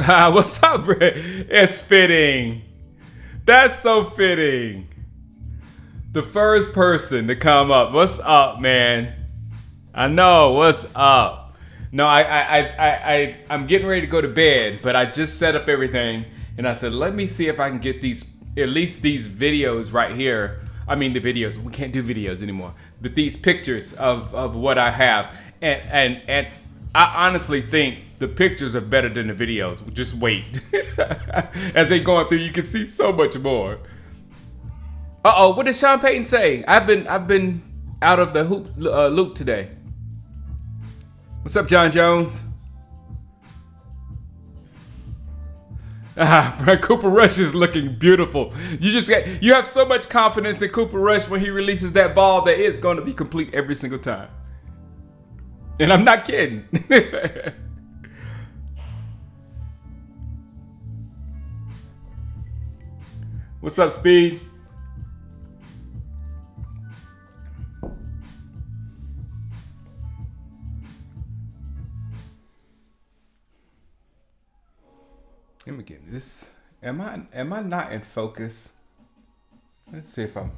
What's up, Brett? It's fitting. That's so fitting. The first person to come up. What's up, man? I know. What's up? No, I'm getting ready to go to bed, but I just set up everything, and I said, let me see if I can get at least these videos right here. I mean, the videos. We can't do videos anymore, but these pictures of what I have, and I honestly think the pictures are better than the videos. Just wait. As they going through, you can see so much more. What did Sean Payton say? I've been out of the loop today. What's up, John Jones? Cooper Rush is looking beautiful. You have so much confidence in Cooper Rush when he releases that ball that it's going to be complete every single time. And I'm not kidding. What's up, Speed? Let me get this. Am I not in focus? Let's see if I'm.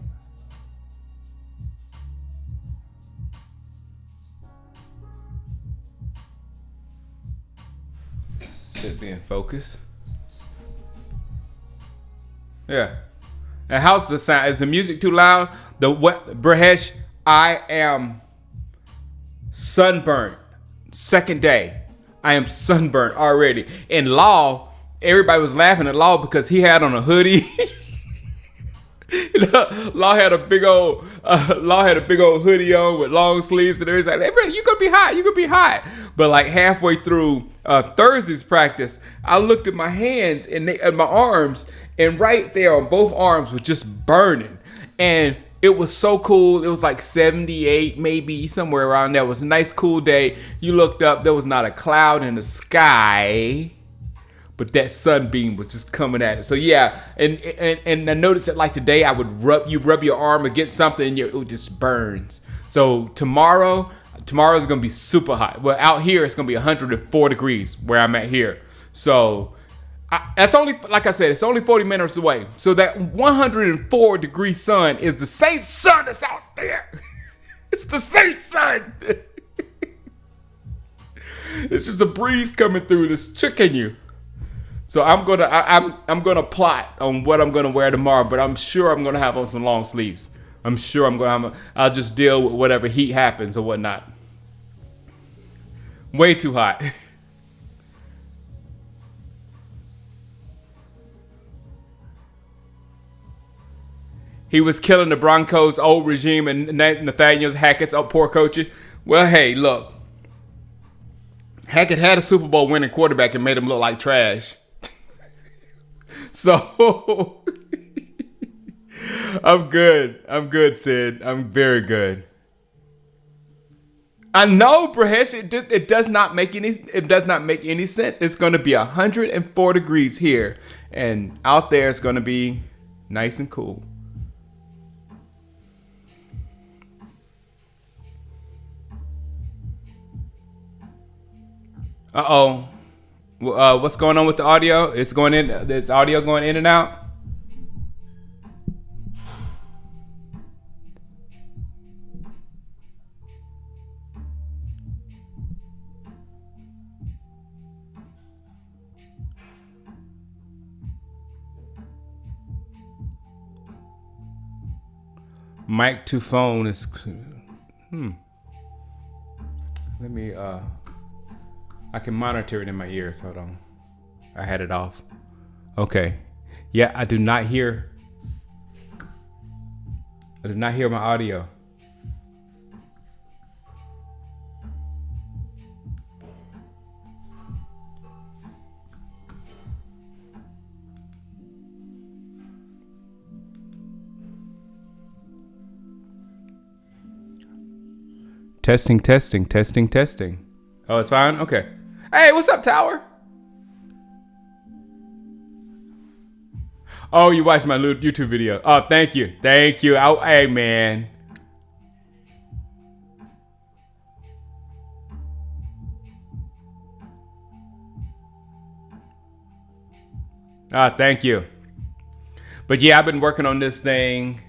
Should be in focus. Yeah. And how's the sound? Is the music too loud? Brahesh, I am sunburned. Second day. I am sunburned already. In Law, everybody was laughing at Law because he had on a hoodie. Law had a big old hoodie on with long sleeves, and everybody's like, "Hey, bro, you gonna be hot? You gonna be hot?" But like halfway through Thursday's practice, I looked at my hands and my arms, and right there on both arms were just burning, and it was so cool. It was like 78, maybe somewhere around there. It was a nice, cool day. You looked up, there was not a cloud in the sky. But that sunbeam was just coming at it. So yeah, and I noticed that like today I would rub your arm against something and it just burns. So tomorrow's gonna be super hot. Well, out here it's gonna be 104 degrees where I'm at here. So that's only, like I said, it's only 40 minutes away. So that 104 degree sun is the same sun that's out there. It's the same sun. It's just a breeze coming through that's tricking you. So I'm gonna plot on what I'm gonna wear tomorrow, but I'm sure I'm gonna have on some long sleeves. I'm sure I'll just deal with whatever heat happens or whatnot. Way too hot. He was killing the Broncos' old regime and Nathaniel Hackett's poor coaching. Well, hey, look. Hackett had a Super Bowl winning quarterback and made him look like trash. So I'm good. I'm good, Sid. I'm very good. I know, Brahesh. It does not make any sense. It's going to be 104 degrees here, and out there it's going to be nice and cool. What's going on with the audio? It's going in. There's audio going in and out. Mic to phone is. Let me. I can monitor it in my ears. Hold on. I had it off. Okay. Yeah, I do not hear my audio. Testing. Oh, it's fine? Okay. Hey, what's up, Tower? Oh, you watched my YouTube video. Oh, thank you. Hey, man. Thank you. But yeah, I've been working on this thing.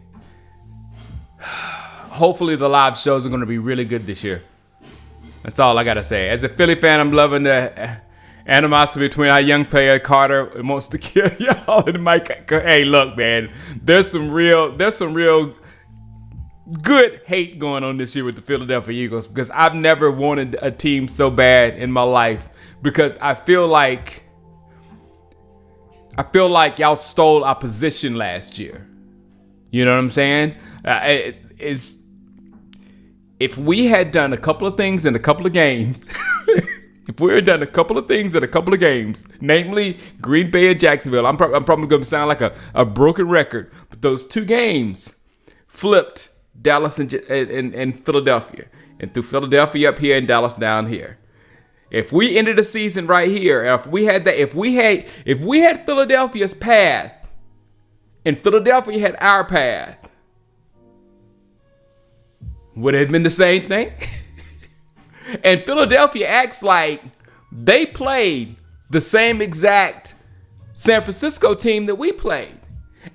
Hopefully the live shows are going to be really good this year. That's all I got to say. As a Philly fan, I'm loving the animosity between our young player Carter and wants to kill y'all and Mike. Hey, look, man, there's some real good hate going on this year with the Philadelphia Eagles because I've never wanted a team so bad in my life because I feel like y'all stole our position last year. You know what I'm saying? If we had done a couple of things in a couple of games, namely Green Bay and Jacksonville, I'm probably going to sound like a broken record, but those two games flipped Dallas and Philadelphia, and threw Philadelphia up here and Dallas down here. If we ended the season right here, if we had Philadelphia's path, and Philadelphia had our path, would it have been the same thing? And Philadelphia acts like they played the same exact San Francisco team that we played.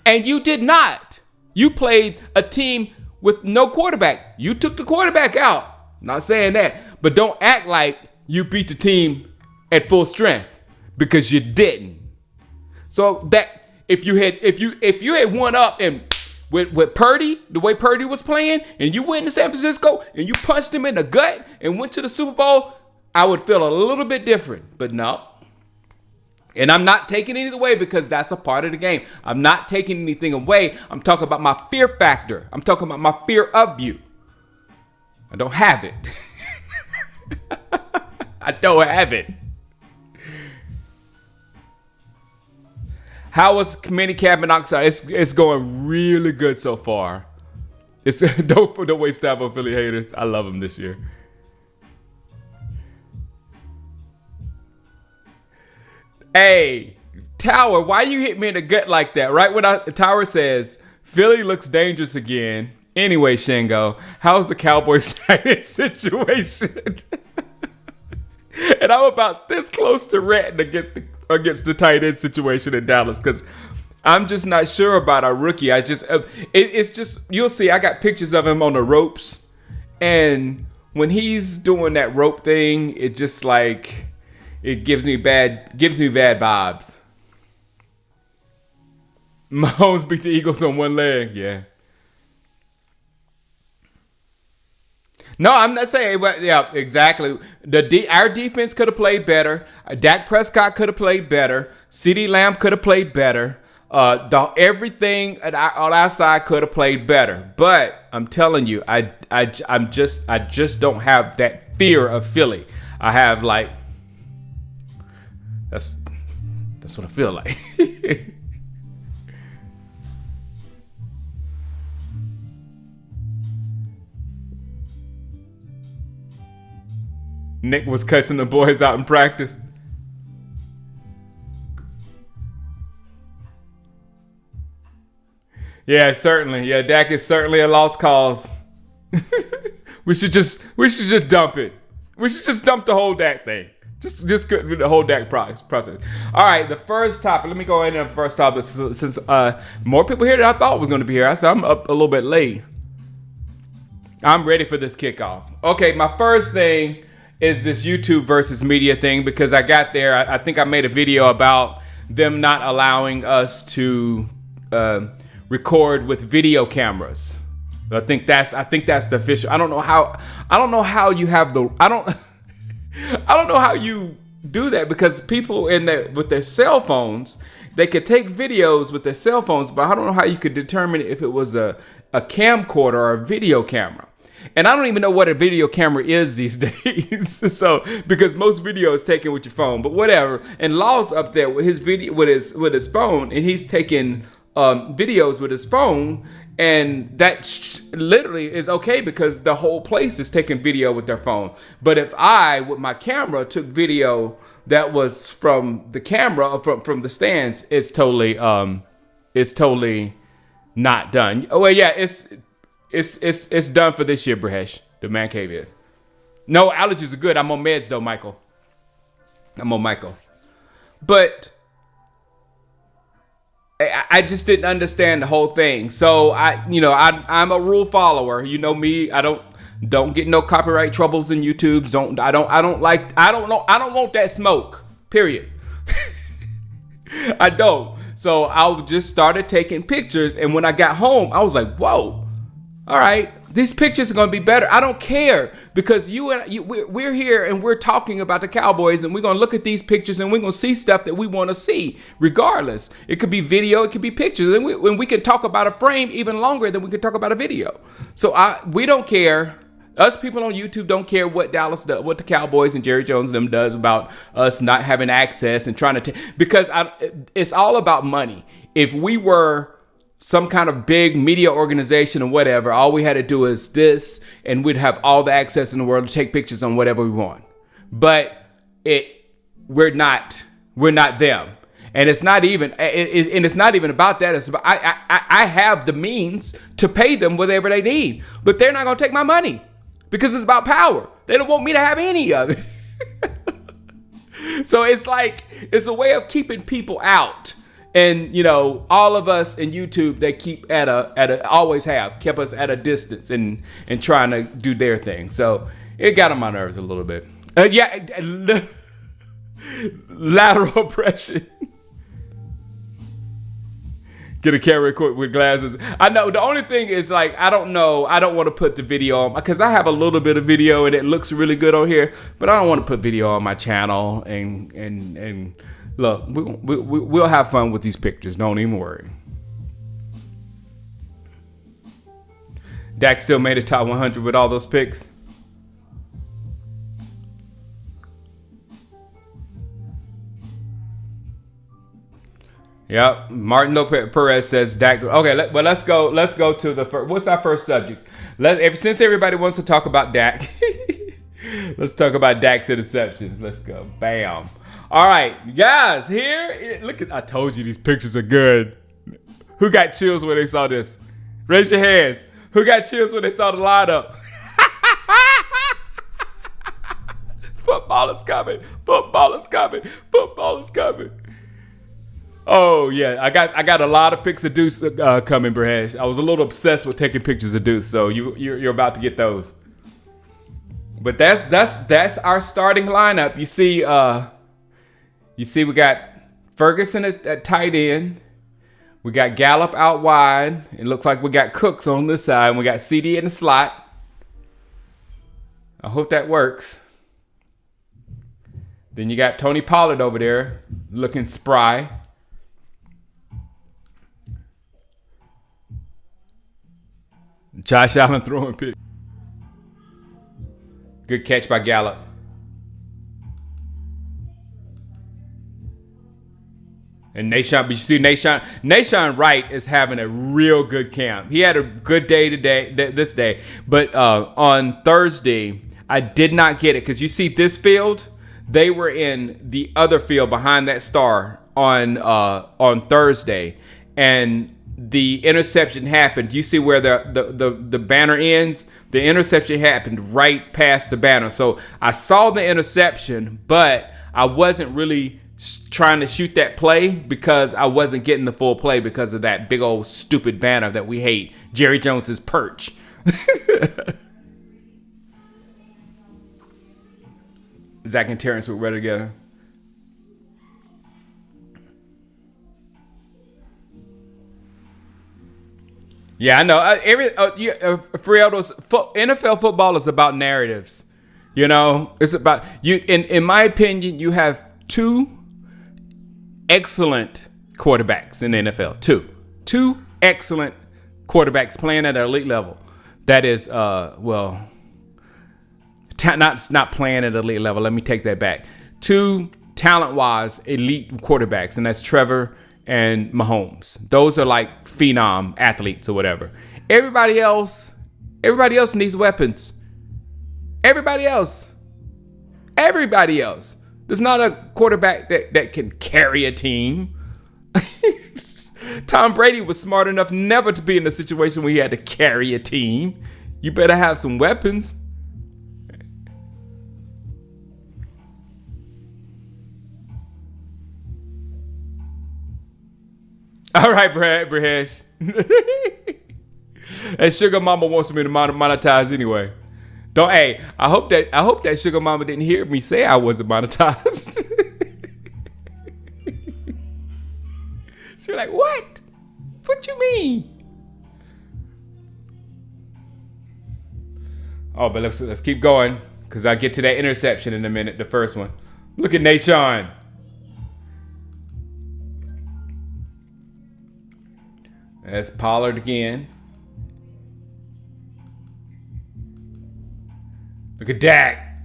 And you did not. You played a team with no quarterback. You took the quarterback out. Not saying that. But don't act like you beat the team at full strength, because you didn't. So that if you had won up and with Purdy, the way Purdy was playing, and you went to San Francisco and you punched him in the gut and went to the Super Bowl, I would feel a little bit different. But no. And I'm not taking anything away because that's a part of the game. I'm not taking anything away. I'm talking about my fear factor. I'm talking about my fear of you. I don't have it. I don't have it. How was mini camp in Oxford? It's going really good so far. Don't waste time on Philly haters. I love them this year. Hey, Tower, why you hit me in the gut like that? Right when Tower says Philly looks dangerous again. Anyway, Shango, how's the Cowboys situation? And I'm about this close to ranting against the tight end situation in Dallas because I'm just not sure about our rookie. It's just, you'll see, I got pictures of him on the ropes, and when he's doing that rope thing, it just like, it gives me bad vibes. Mahomes beat the Eagles on one leg, yeah. No, I'm not saying, but yeah, exactly. Our defense could have played better. Dak Prescott could have played better. CeeDee Lamb could have played better. Everything on our side could have played better. But I'm telling you, I just don't have that fear of Philly. I have like, that's what I feel like. Nick was cussing the boys out in practice. Yeah, certainly. Yeah, Dak is certainly a lost cause. we should just dump it. We should just dump the whole Dak thing. Just the whole Dak process. All right, the first topic. Let me go into the first topic since more people here than I thought was going to be here. So I'm up a little bit late. I'm ready for this kickoff. Okay, my first thing is this YouTube versus media thing, because I got there. I think I made a video about them not allowing us to record with video cameras. I think that's the official. I don't know how you have the. I don't know how you do that, because people with their cell phones, they could take videos with their cell phones, but I don't know how you could determine if it was a camcorder or a video camera. And I don't even know what a video camera is these days. So, because most video is taken with your phone, but whatever. And Law's up there with his video with his phone, and he's taking videos with his phone, and that literally is okay because the whole place is taking video with their phone. But if I, with my camera, took video that was from the camera from the stands, it's totally not done. Oh well, yeah, it's done for this year, Brehesh. The man cave is. No, allergies are good. I'm on meds though, Michael. But I just didn't understand the whole thing. So I'm a rule follower. You know me. I don't get no copyright troubles in YouTube's. I don't want that smoke. Period. I don't. So I just started taking pictures, and when I got home, I was like, whoa. All right, these pictures are gonna be better. I don't care, because we're here and we're talking about the Cowboys, and we're gonna look at these pictures and we're gonna see stuff that we want to see, regardless. It could be video, it could be pictures, and we can talk about a frame even longer than we can talk about a video. So we don't care. Us people on YouTube don't care what Dallas does, what the Cowboys and Jerry Jones and them does about us not having access and trying to because it's all about money. If we were some kind of big media organization or whatever, all we had to do is this, and we'd have all the access in the world to take pictures on whatever we want. But we're not them, and it's not even about that. It's about I have the means to pay them whatever they need, but they're not gonna take my money because it's about power. They don't want me to have any of it. So it's like it's a way of keeping people out. And all of us in YouTube, they keep always have kept us at a distance and trying to do their thing. So it got on my nerves a little bit. Lateral oppression. Get a camera with glasses. I know the only thing is, like, I don't know. I don't want to put the video on because I have a little bit of video and it looks really good on here, but I don't want to put video on my channel and. Look, we'll have fun with these pictures. Don't even worry. Dak still made the top 100 with all those picks. Yep. Martin Perez says Dak. Okay, let's go. Let's go to the first. What's our first subject? Since everybody wants to talk about Dak, let's talk about Dak's interceptions. Let's go. Bam. All right, guys, I told you these pictures are good. Who got chills when they saw this? Raise your hands. Who got chills when they saw the lineup? Football is coming. Football is coming. Football is coming. Oh, yeah, I got a lot of pics of Deuce coming, Brahesh. I was a little obsessed with taking pictures of Deuce, so you're about to get those. But that's our starting lineup. You see, we got Ferguson at tight end. We got Gallup out wide. It looks like we got Cooks on this side. And we got CD in the slot. I hope that works. Then you got Tony Pollard over there looking spry. Josh Allen throwing pick. Good catch by Gallup. And Nahshon Wright is having a real good camp. He had a good day this day. But on Thursday, I did not get it. Because you see this field, they were in the other field behind that star on Thursday. And the interception happened. You see where the banner ends? The interception happened right past the banner. So I saw the interception, but I wasn't really trying to shoot that play because I wasn't getting the full play because of that big old stupid banner that we hate. Jerry Jones's perch. Zach and Terrence were ready together. Yeah, I know. Frioto's NFL football is about narratives. It's about you. In my opinion, you have two excellent quarterbacks in the NFL. Two excellent quarterbacks playing at an elite level. That is, not playing at an elite level. Let me take that back. Two talent-wise elite quarterbacks, and that's Trevor and Mahomes. Those are like phenom athletes or whatever. Everybody else needs weapons. Everybody else. There's not a quarterback that can carry a team. Tom Brady was smart enough never to be in a situation where he had to carry a team. You better have some weapons. All right, Brahesh. And Sugar Mama wants me to monetize anyway. Don't. Hey, I hope that Sugar Mama didn't hear me say I wasn't monetized. She's like, what? What you mean? Oh, but let's keep going because I'll get to that interception in a minute. The first one. Look at Nashawn. That's Pollard again. Look at Dak.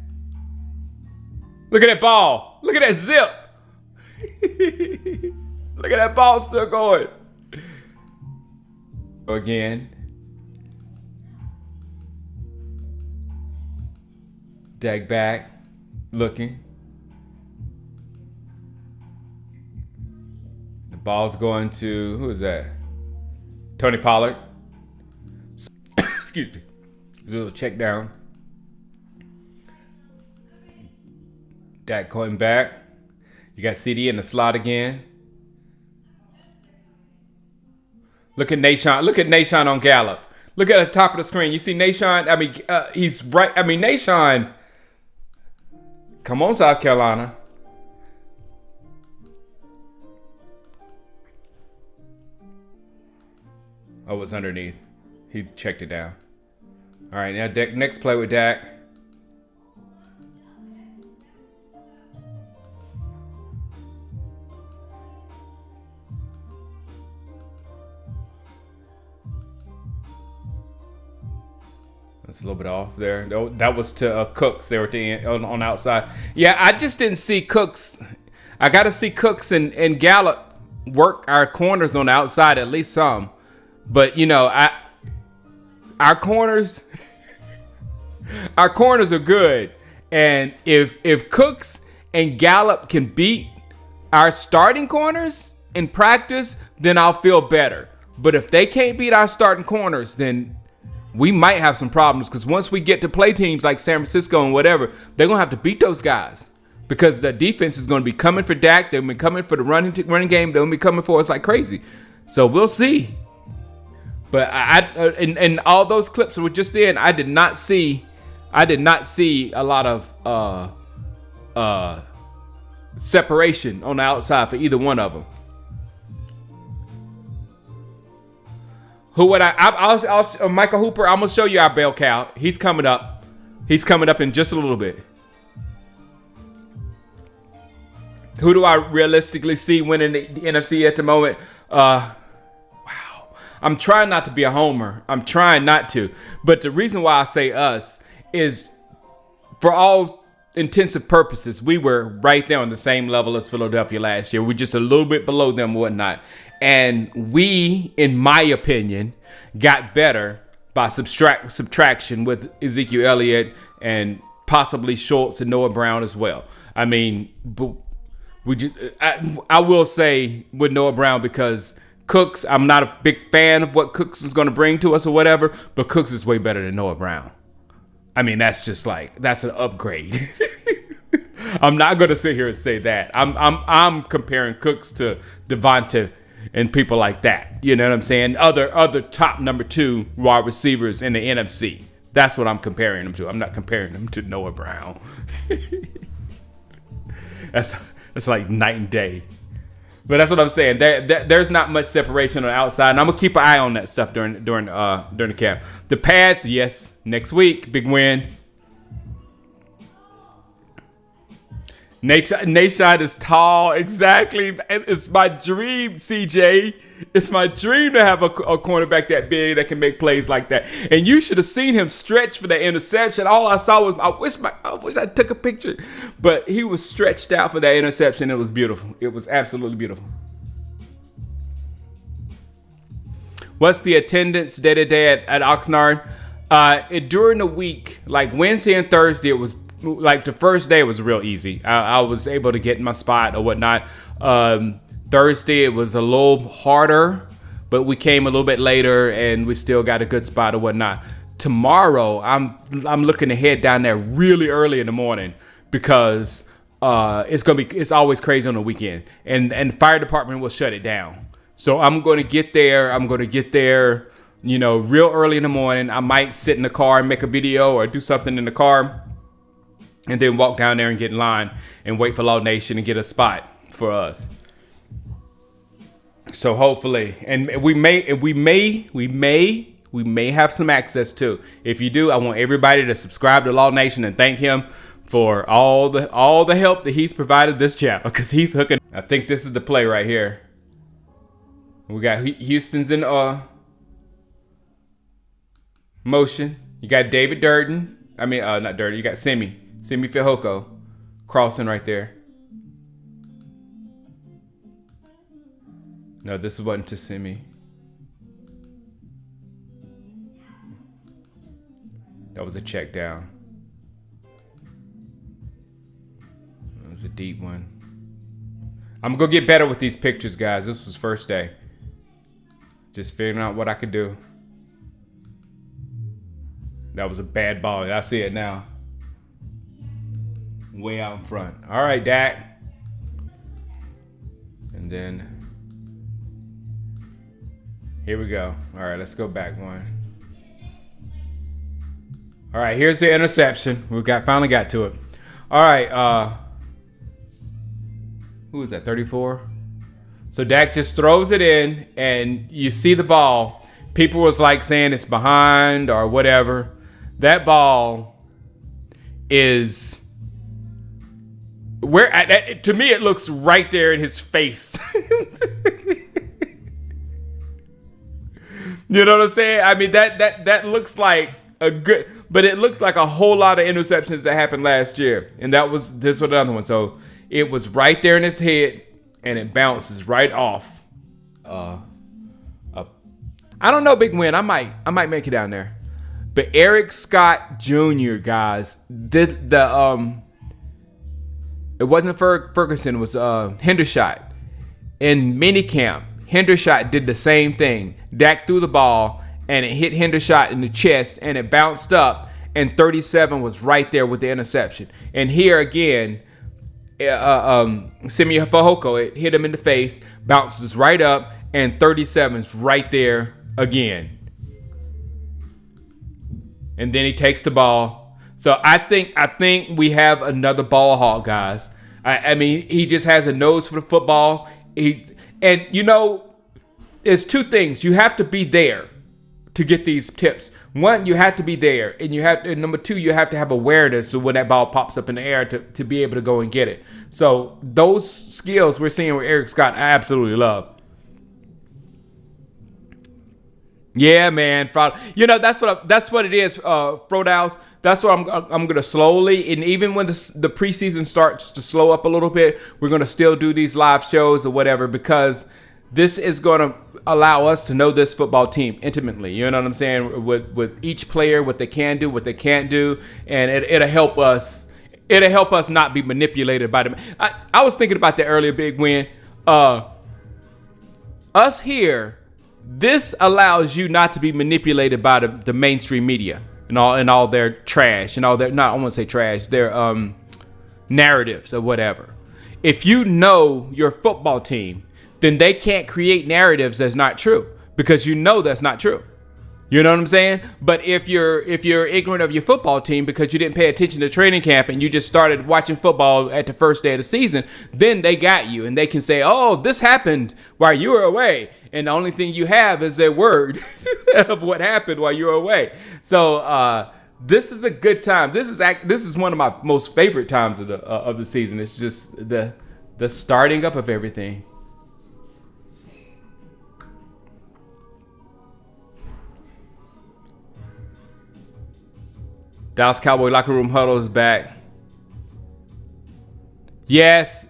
Look at that ball. Look at that zip. Look at that ball still going. Again. Dak back. Looking. The ball's going to, who is that? Tony Pollard. Excuse me. A little check down. Dak going back. You got CD in the slot again. Look at Nashawn. Look at Nashawn on Gallup. Look at the top of the screen. You see Nashawn? I mean, he's right. I mean, Nashawn. Come on, South Carolina. Oh, it's underneath. He checked it down. All right, now next play with Dak. That's a little bit off there. That was to Cooks. They were at the end, on the outside. Yeah, I just didn't see Cooks. I got to see Cooks and Gallup work our corners on the outside, at least some. But, you know, our corners are good. And if Cooks and Gallup can beat our starting corners in practice, then I'll feel better. But if they can't beat our starting corners, then we might have some problems, because once we get to play teams like San Francisco and whatever, they're going to have to beat those guys, because the defense is going to be coming for Dak. They've been coming for the running game. They're going to be coming for us like crazy. So we'll see. But in all those clips that were just in, I did not see a lot of separation on the outside for either one of them. Who would I'll Michael Hooper, I'm going to show you our bell cow. He's coming up. He's coming up in just a little bit. Who do I realistically see winning the NFC at the moment? Wow. I'm trying not to be a homer. I'm trying not to. But the reason why I say us is, for all intensive purposes, we were right there on the same level as Philadelphia last year. We're just a little bit below them and whatnot. And we, in my opinion, got better by subtraction with Ezekiel Elliott and possibly Schultz and Noah Brown as well. I mean, I will say with Noah Brown, because Cooks, I'm not a big fan of what Cooks is going to bring to us or whatever, but Cooks is way better than Noah Brown. I mean, that's an upgrade. I'm not going to sit here and say that. I'm comparing Cooks to Devonta and people like that. You know what I'm saying? Other top number 2 wide receivers in the NFC. That's what I'm comparing them to. I'm not comparing them to Noah Brown. That's like night and day. But that's what I'm saying. There's not much separation on the outside, and I'm gonna keep an eye on that stuff during the camp. The pads, yes, next week, big win. Nashon is tall, exactly. It's my dream, CJ. It's my dream to have a cornerback that big that can make plays like that. And you should have seen him stretch for that interception. All I saw was, I wish I took a picture. But he was stretched out for that interception. It was beautiful. It was absolutely beautiful. What's the attendance day-to-day at Oxnard? During the week, like Wednesday and Thursday, it was like the first day was real easy. I was able to get in my spot or whatnot. Thursday, it was a little harder, but we came a little bit later and we still got a good spot or whatnot. Tomorrow, I'm looking to head down there really early in the morning, because it's always crazy on the weekend, and the fire department will shut it down. So I'm going to get there. Real early in the morning. I might sit in the car and make a video or do something in the car, and then walk down there and get in line and wait for Law Nation and get a spot for us. So hopefully, and we may have some access to. If you do, I want everybody to subscribe to Law Nation and thank him for all the help that he's provided this channel, because he's hooking. I think this is the play right here. We got Houston's in motion. You got David Durden. Not Durden. You got Semi Fehoko crossing right there. No, this wasn't to Semi. That was a check down. That was a deep one. I'm gonna get better with these pictures, guys. This was first day. Just figuring out what I could do. That was a bad ball. I see it now. Way out in front. All right, Dak. And then here we go. All right, let's go back one. All right, here's the interception. Finally got to it. All right, who is that? 34. So Dak just throws it in, and you see the ball. People was like saying it's behind or whatever. That ball is to me, it looks right there in his face. You know what I'm saying? I mean, that looks like a good, but it looked like a whole lot of interceptions that happened last year, and this was another one. So it was right there in his head, and it bounces right off. I don't know, Big Win. I might make it down there. But Eric Scott Jr., guys, it wasn't Ferguson, it was Hendershot. In minicamp, Hendershot did the same thing. Dak threw the ball, and it hit Hendershot in the chest, and it bounced up, and 37 was right there with the interception. And here again, Simi Fehoko, it hit him in the face, bounces right up, and 37's right there again. And then he takes the ball. So I think we have another ball hawk, guys. I mean, he just has a nose for the football. There's two things. You have to be there to get these tips. One, you have to be there, and number two, you have to have awareness of when that ball pops up in the air to be able to go and get it. So those skills we're seeing with Eric Scott, I absolutely love. Yeah, man. That's what it is, Frodows. That's what I'm gonna slowly, and even when the preseason starts to slow up a little bit, we're gonna still do these live shows or whatever, because this is gonna allow us to know this football team intimately. You know what I'm saying? With each player, what they can do, what they can't do, and it'll help us. It'll help us not be manipulated by them. I was thinking about that earlier, Big Win. Us here. This allows you not to be manipulated by the mainstream media and all their trash and all their, not I won't say trash, their narratives or whatever. If you know your football team, then they can't create narratives that's not true, because that's not true. You know what I'm saying? But if you're ignorant of your football team because you didn't pay attention to training camp and you just started watching football at the first day of the season, then they got you, and they can say, "Oh, this happened while you were away," and the only thing you have is their word of what happened while you were away. So this is a good time. This is one of my most favorite times of the season. It's just the starting up of everything. Dallas Cowboy locker room huddle is back. Yes.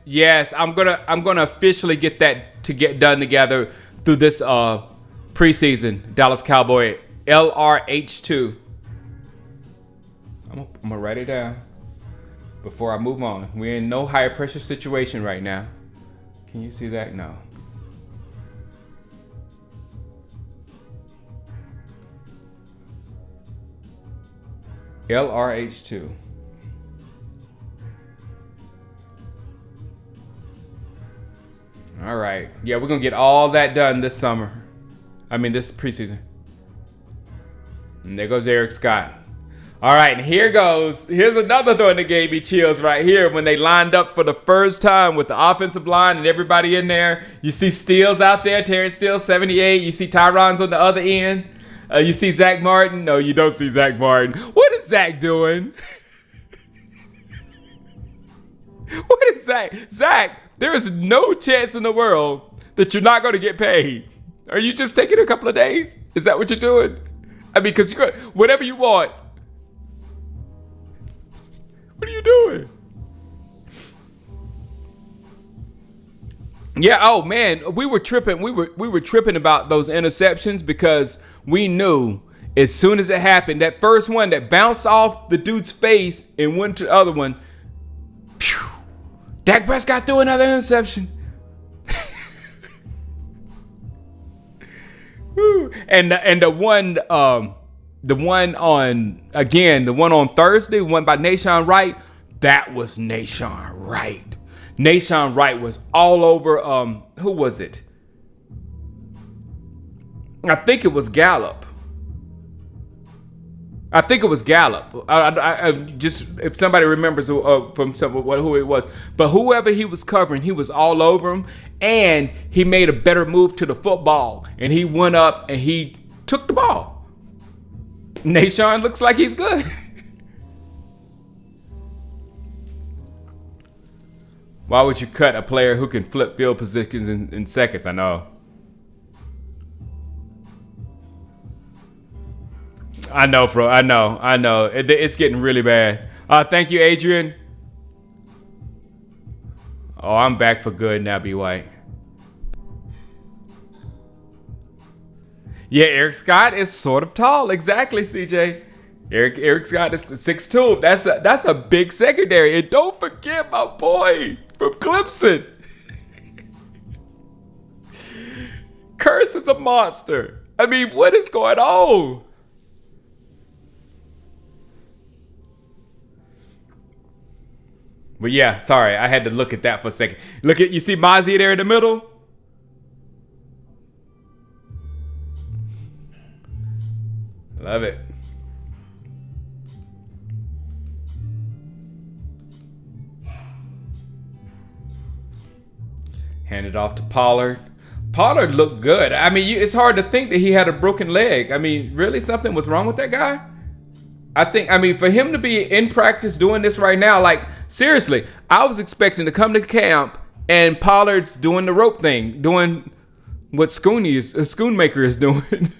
I'm gonna officially get that to get done together through this preseason. Dallas Cowboy LRH2. I'm gonna write it down before I move on. We're in no higher pressure situation right now. Can you see that? No. LRH2. All right. Yeah, we're going to get all that done this summer. This preseason. And there goes Eric Scott. All right, and here goes. Here's another thing that gave me chills right here when they lined up for the first time with the offensive line and everybody in there. You see Steele out there, Terrence Steele, 78. You see Tyron's on the other end. You see Zach Martin. No, you don't see Zach Martin. What is Zach doing? What is Zach? Zach, there is no chance in the world that you're not going to get paid. Are you just taking a couple of days? Is that what you're doing? Because you're going, whatever you want. What are you doing? Yeah, oh man, we were tripping. We were tripping about those interceptions because we knew as soon as it happened, that first one that bounced off the dude's face and went to the other one, phew, Dak Prescott threw another interception. and the one on Thursday, the one by Nahshon Wright, that was Nahshon Wright. Nahshon Wright was all over. Who was it? I think it was Gallup. I just, if somebody remembers from who it was, but whoever he was covering, he was all over him, and he made a better move to the football, and he went up and he took the ball. Nahshon looks like he's good. Why would you cut a player who can flip field positions in seconds? I know. I know, bro. I know. It's getting really bad. Thank you, Adrian. Oh, I'm back for good now, B. White. Yeah, Eric Scott is sort of tall. Exactly, CJ. Eric Scott is 6'2". That's a big secondary. And don't forget my boy from Clemson. Curse is a monster. What is going on? But yeah, sorry, I had to look at that for a second. You see Mozzie there in the middle? Love it. Hand it off to Pollard. Pollard looked good. It's hard to think that he had a broken leg. Really, something was wrong with that guy? I think, for him to be in practice doing this right now, seriously, I was expecting to come to camp and Pollard's doing the rope thing, doing what Schoonmaker is doing.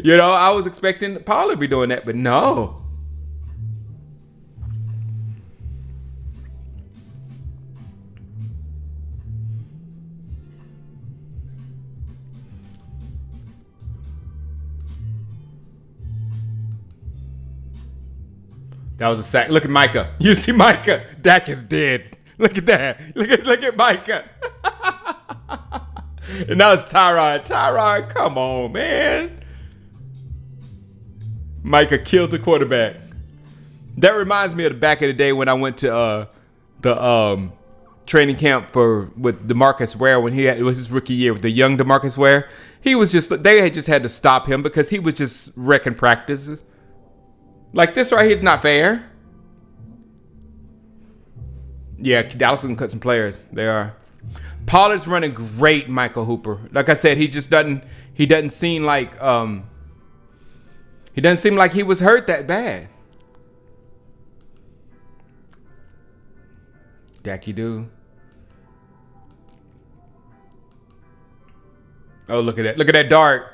I was expecting Pollard to be doing that, but no. That was a sack. Look at Micah. You see Micah? Dak is dead. Look at that. Look at Micah. And now it's Tyron. Tyron, come on, man. Micah killed the quarterback. That reminds me of the back of the day when I went to the training camp with DeMarcus Ware when it was his rookie year with the young DeMarcus Ware. They had just had to stop him because he was just wrecking practices. This right here is not fair. Yeah, Dallas is gonna cut some players. They are. Pollard's running great, Michael Hooper. Like I said, he doesn't seem like he was hurt that bad. Dacky do. Oh, look at that. Look at that dart.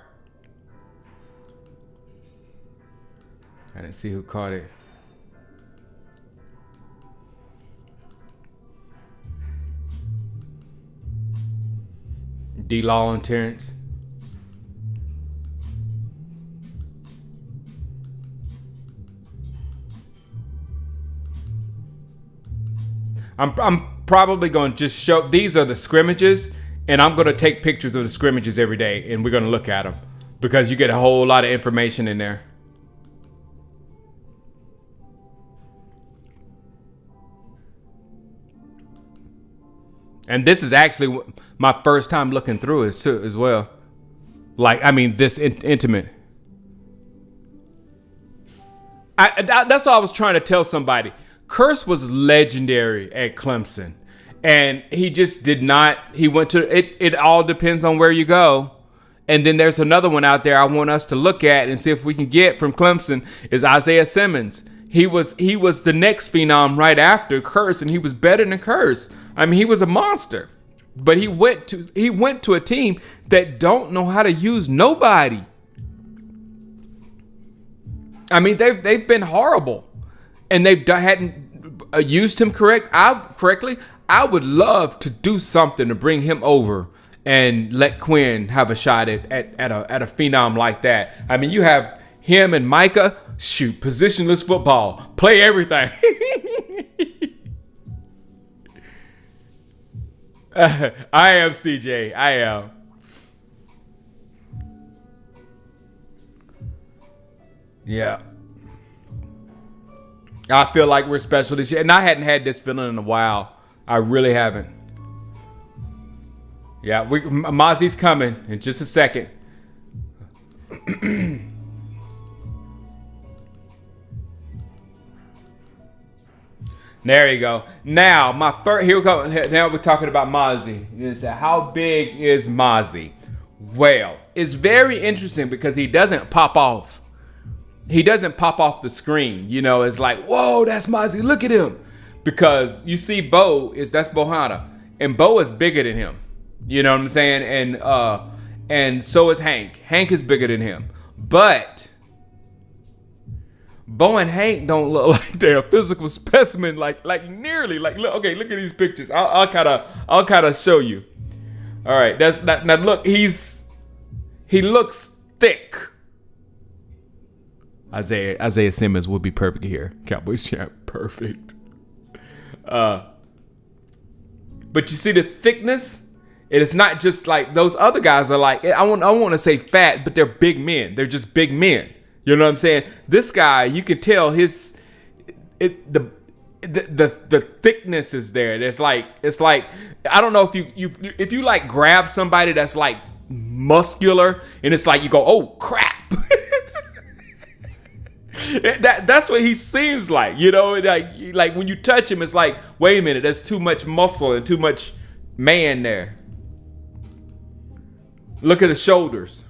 I didn't see who caught it. D-Law and Terrence. I'm probably going to just show, these are the scrimmages, and I'm going to take pictures of the scrimmages every day, and we're going to look at them because you get a whole lot of information in there. And this is actually my first time looking through it too, as well. Like, I mean, this intimate. That's what I was trying to tell somebody. Curse was legendary at Clemson. And he just did not. He went to it. It all depends on where you go. And then there's another one out there I want us to look at and see if we can get from Clemson is Isaiah Simmons. He was the next phenom right after Curse, and he was better than Curse. I mean, he was a monster. But he went to a team that don't know how to use nobody. I mean, they've been horrible, and hadn't used him correctly. I would love to do something to bring him over and let Quinn have a shot at a phenom like that. I mean, you have him and Micah. Shoot, positionless football. Play everything. I am CJ. I am. Yeah. I feel like we're special this year. And I hadn't had this feeling in a while. I really haven't. Yeah, Mozzie's coming in just a second. There you go. Now, here we go. Now we're talking about Mozzie. How big is Mozzie? Well, it's very interesting because he doesn't pop off. He doesn't pop off the screen. You know, it's like, whoa, that's Mozzie. Look at him. Because you see that's Bohanna. And Bo is bigger than him. You know what I'm saying? And so is Hank. Hank is bigger than him. But Bo and Hank don't look like they're a physical specimen, like nearly. Like, look, okay, look at these pictures. I'll kind of show you. All right, that's not. Now look, he looks thick. Isaiah Simmons would be perfect here. Cowboys champ, perfect. But you see the thickness. It is not just like those other guys are like. I want to say fat, but they're big men. They're just big men. You know what I'm saying? This guy, you can tell the thickness is there. It's like I don't know if you like grab somebody that's like muscular and it's like you go, oh crap. That's what he seems like. You know, like when you touch him, it's like, wait a minute, there's too much muscle and too much man there. Look at the shoulders.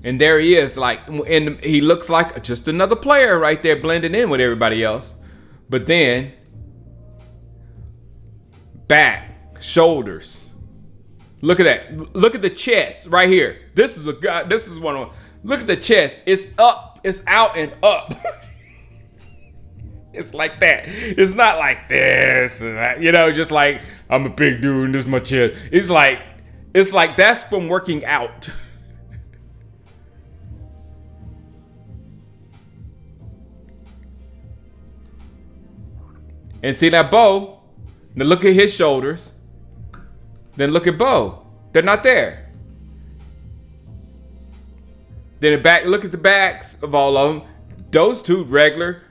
And there he is, and he looks like just another player right there blending in with everybody else. But then, back, shoulders. Look at that. Look at the chest right here. This is one of them. Look at the chest. It's up, it's out and up. It's like that. It's not like this, you know, just like I'm a big dude and this is my chest. It's like that's from working out. And see that Bo, now look at his shoulders. Then look at Bo. They're not there. Then look at the backs of all of them. Those two regular.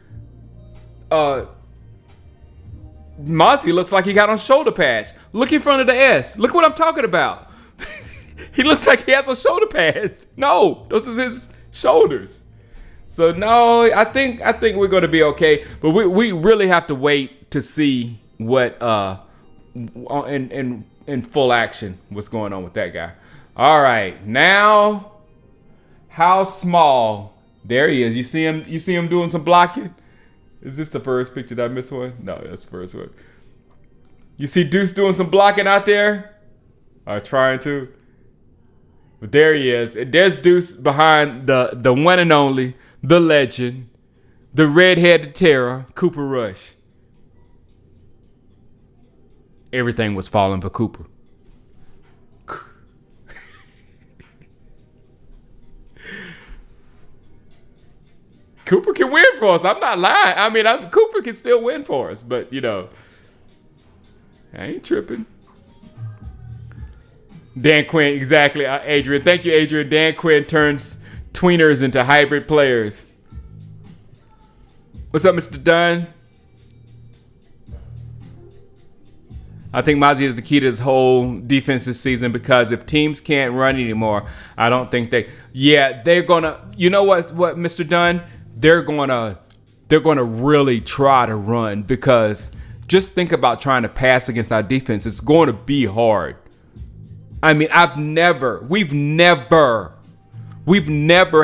Mozzie looks like he got on shoulder pads. Look in front of the S. Look what I'm talking about. He looks like he has on shoulder pads. No, those is his shoulders. So no, I think we're going to be okay. But we really have to wait to see what in full action what's going on with that guy. All right, now how small? There he is. You see him doing some blocking. Is this the first picture? Did I miss one? No, that's the first one. You see Deuce doing some blocking out there? Or trying to. But there he is. And there's Deuce behind the one and only, the legend, the red-headed terror, Cooper Rush. Everything was falling for Cooper. Cooper can win for us. I'm not lying. I mean, Cooper can still win for us. But, you know, I ain't tripping. Dan Quinn, exactly, Adrian. Thank you, Adrian. Dan Quinn turns tweeners into hybrid players. What's up, Mr. Dunn? I think Mozzie is the key to this whole defense this season, because if teams can't run anymore, I don't think they're gonna. You know what, Mr. Dunn? They're gonna really try to run, because just think about trying to pass against our defense. It's going to be hard. I mean, we've never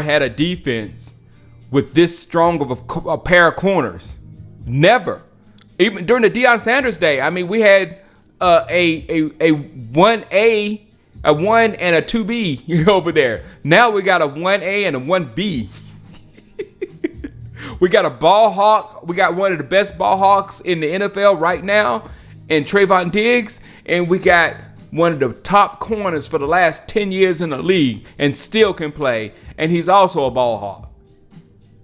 had a defense with this strong of a pair of corners. Never. Even during the Deion Sanders day, I mean, we had a 1A, a 1 and a 2B over there. Now we got a 1A and a 1B. We got a ball hawk. We got one of the best ball hawks in the NFL right now, and Trayvon Diggs, and we got one of the top corners for the last 10 years in the league and still can play, and he's also a ball hawk.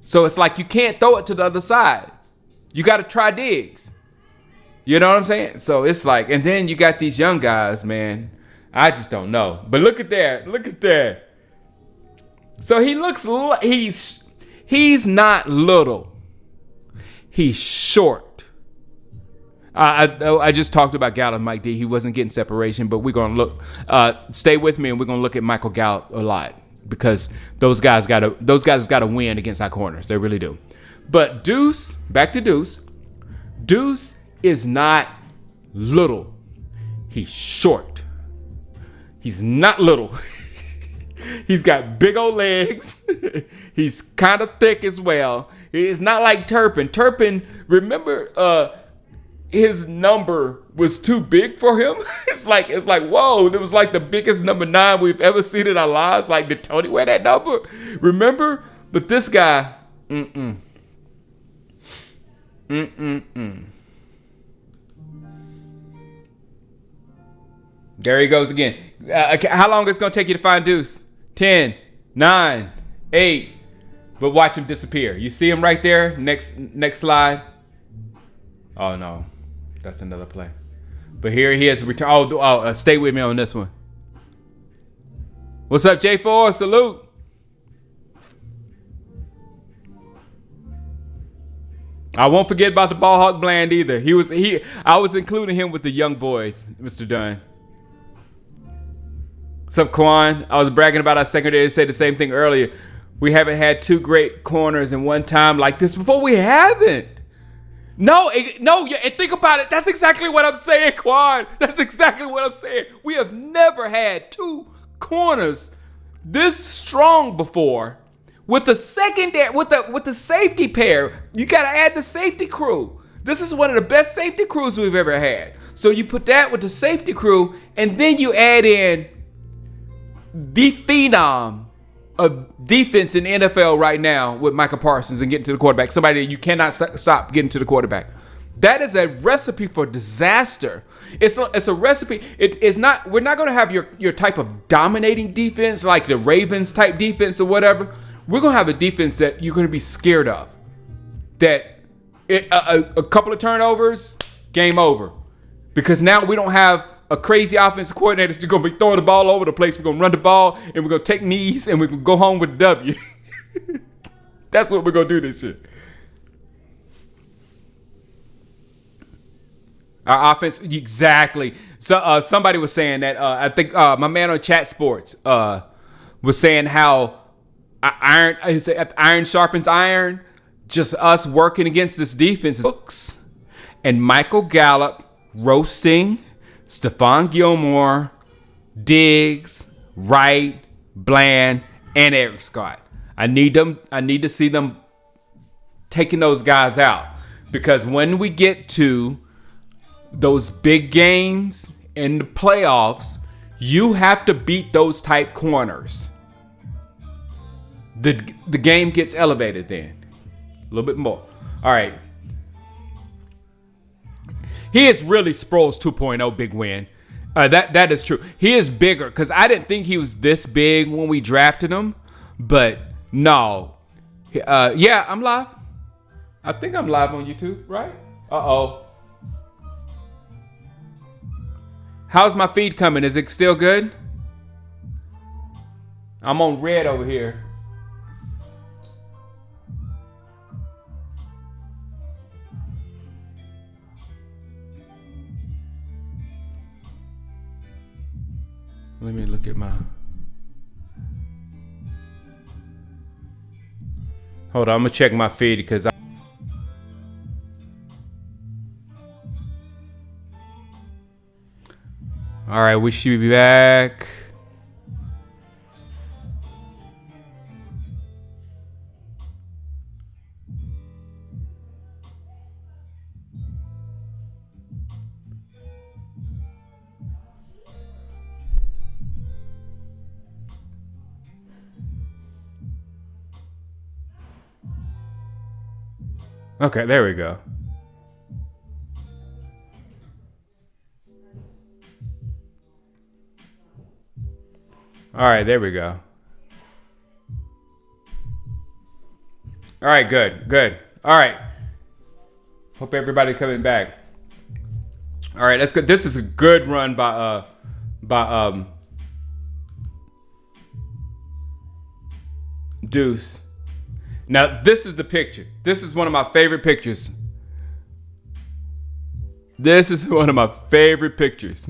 So it's like you can't throw it to the other side. You got to try Diggs. You know what I'm saying? So it's like, and then you got these young guys, man. I just don't know. But look at that. Look at that. So he looks, he's not little. He's short. I just talked about Gallup, Mike D. He wasn't getting separation, but we're going to look. Stay with me, and we're going to look at Michael Gallup a lot, because those guys got to win against our corners. They really do. But Deuce, back to Deuce. Deuce is not little. He's short. He's not little. He's got big old legs. He's kind of thick as well. It's not like Turpin. Turpin, remember, his number was too big for him. It's like, whoa, it was like the biggest number 9 we've ever seen in our lives. Like, did Tony wear that number? Remember? But this guy, There he goes again. How long is it going to take you to find Deuce? 10, 9, 8. But watch him disappear. You see him right there? Next slide. Oh, no. That's another play. But here he is. Stay with me on this one. What's up, J4? Salute. I won't forget about the ball hawk Bland either. I was including him with the young boys, Mr. Dunn. What's up, Quan? I was bragging about our secondary. Said the same thing earlier. We haven't had 2 great corners in one time like this before. We haven't. No, and think about it. That's exactly what I'm saying, Quan. That's exactly what I'm saying. We have never had 2 corners this strong before. With the secondary, with the safety pair, you got to add the safety crew. This is one of the best safety crews we've ever had. So you put that with the safety crew, and then you add in the phenom of defense in the NFL right now with Micah Parsons and getting to the quarterback. Somebody that you cannot stop getting to the quarterback. That is a recipe for disaster. It's a recipe. It's not. We're not going to have your type of dominating defense like the Ravens type defense or whatever. We're going to have a defense that you're going to be scared of. That a couple of turnovers, game over. Because now we don't have a crazy offensive coordinator that's going to be throwing the ball all over the place. We're going to run the ball, and we're going to take knees, and we're going to go home with a W. That's what we're going to do this shit. Our offense, exactly. So somebody was saying that, I think my man on Chat Sports was saying how iron sharpens iron. Just us working against this defense. And Michael Gallup roasting Stephon Gilmore, Diggs, Wright, Bland, and Eric Scott. I need to see them taking those guys out, because when we get to those big games in the playoffs, you have to beat those type corners. The game gets elevated then. A little bit more. All right. He is really Sproles 2.0 big win. That is true. He is bigger, because I didn't think he was this big when we drafted him. But no. Yeah, I'm live. I think I'm live on YouTube, right? Uh-oh. How's my feed coming? Is it still good? I'm on red over here. Let me look at my... Hold on, I'm going to check my feed because all right, we should be back. Okay, there we go. All right, there we go. All right, good. All right. Hope everybody coming back. All right, that's good. This is a good run by Deuce. Now, this is the picture. This is one of my favorite pictures. This is one of my favorite pictures.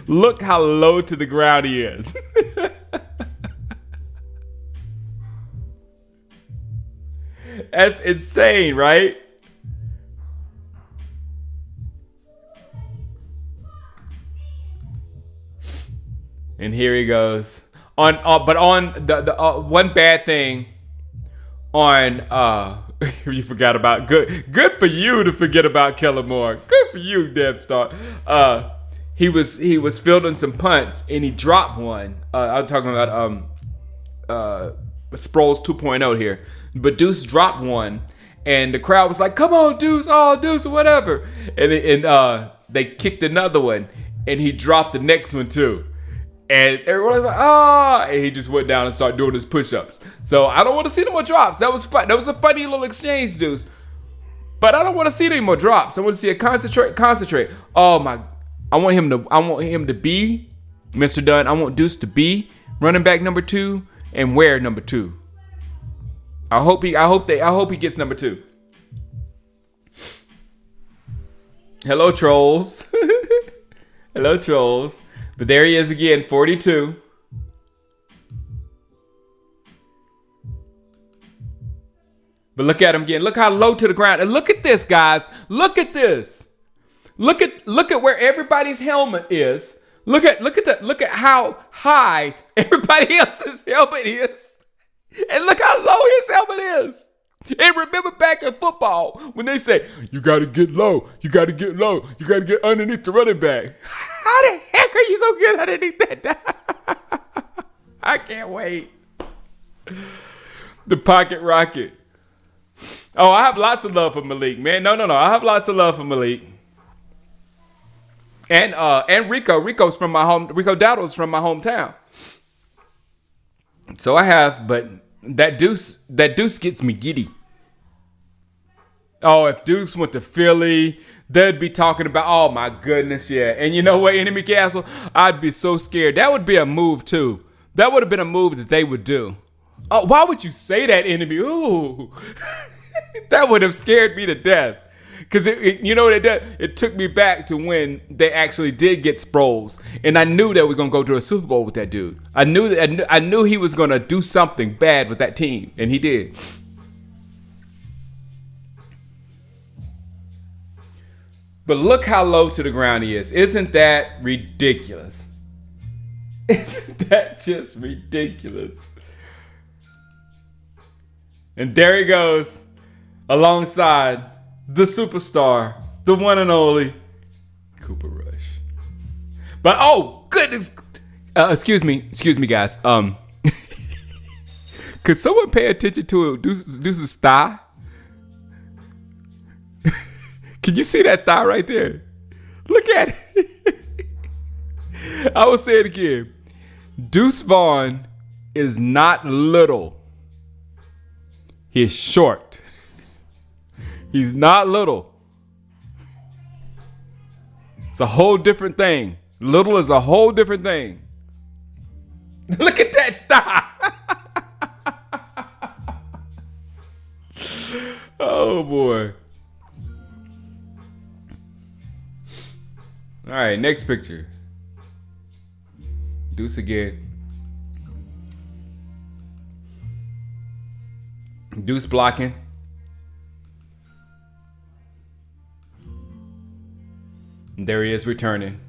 Look how low to the ground he is. That's insane, right? And here he goes. But on the one bad thing on you forgot about good for you to forget about Kellen Moore. Good for you, Deb Star. He was fielding some punts and he dropped one. I'm talking about Sproles 2.0 here. But Deuce dropped one and the crowd was like, "Come on, Deuce, oh Deuce," or whatever. And they kicked another one and he dropped the next one too. And everyone was like, "Ah!" And he just went down and started doing his push-ups. So I don't want to see no more drops. That was fun. That was a funny little exchange, Deuce. But I don't want to see any more drops. I want to see a concentrate. Oh my! I want him to be Mr. Dunn. I want Deuce to be running back number 2 and wear number 2. I hope he gets number 2. Hello, trolls. Hello, trolls. But there he is again, 42. But look at him again. Look how low to the ground. And look at this, guys. Look at this. Look at where everybody's helmet is. Look at how high everybody else's helmet is. And look how low his helmet is. And remember back in football when they say, "You gotta get low, you gotta get low, you gotta get underneath the running back." How the heck are you gonna get underneath that? I can't wait. The pocket rocket. Oh, I have lots of love for Malik, man. No. I have lots of love for Malik. And Rico. Rico Dowdle's from my hometown. So I have, but that Deuce gets me giddy. Oh, if Deuce went to Philly, they'd be talking about, oh my goodness, yeah. And you know what, Enemy Castle? I'd be so scared. That would be a move too. That would have been a move that they would do. Oh, why would you say that, Enemy? Ooh. That would have scared me to death. Because you know what it did? It took me back to when they actually did get Sproles. And I knew that we were going to go to a Super Bowl with that dude. I knew he was going to do something bad with that team. And he did. But look how low to the ground he is. Isn't that ridiculous? Isn't that just ridiculous? And there he goes alongside the superstar, the one and only Cooper Rush. But oh goodness, excuse me guys. Could someone pay attention to Deuce's thigh? Can you see that thigh right there? Look at it. I will say it again. Deuce Vaughn is not little. He's short. He's not little. It's a whole different thing. Little is a whole different thing. Look at that thigh. Oh boy. All right, next picture. Deuce again. Deuce blocking. And there he is returning.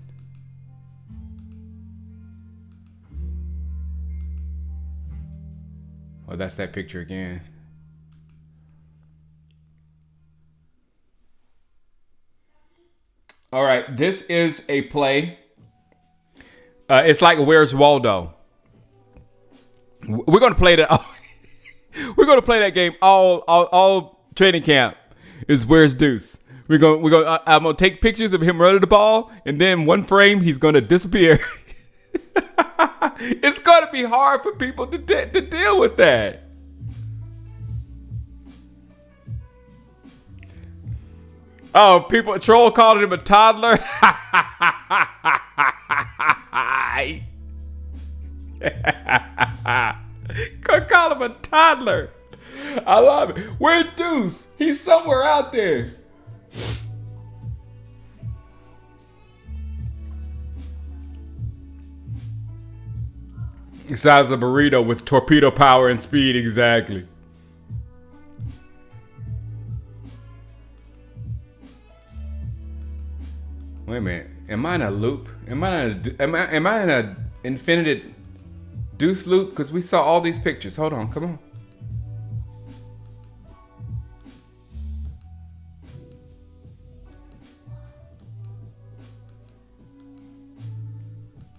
Oh, that's that picture again. All right, this is a play. It's like Where's Waldo? We're gonna play that. We're gonna play that game all training camp. Is Where's Deuce? I'm gonna take pictures of him running the ball, and then one frame he's gonna disappear. It's gonna be hard for people to deal with that. Oh, troll called him a toddler. Call him a toddler. I love it. Where's Deuce? He's somewhere out there. The size of a burrito with torpedo power and speed, exactly. Wait a minute. Am I in a loop? Am I in a infinite Deuce loop? Because we saw all these pictures. Hold on, come on.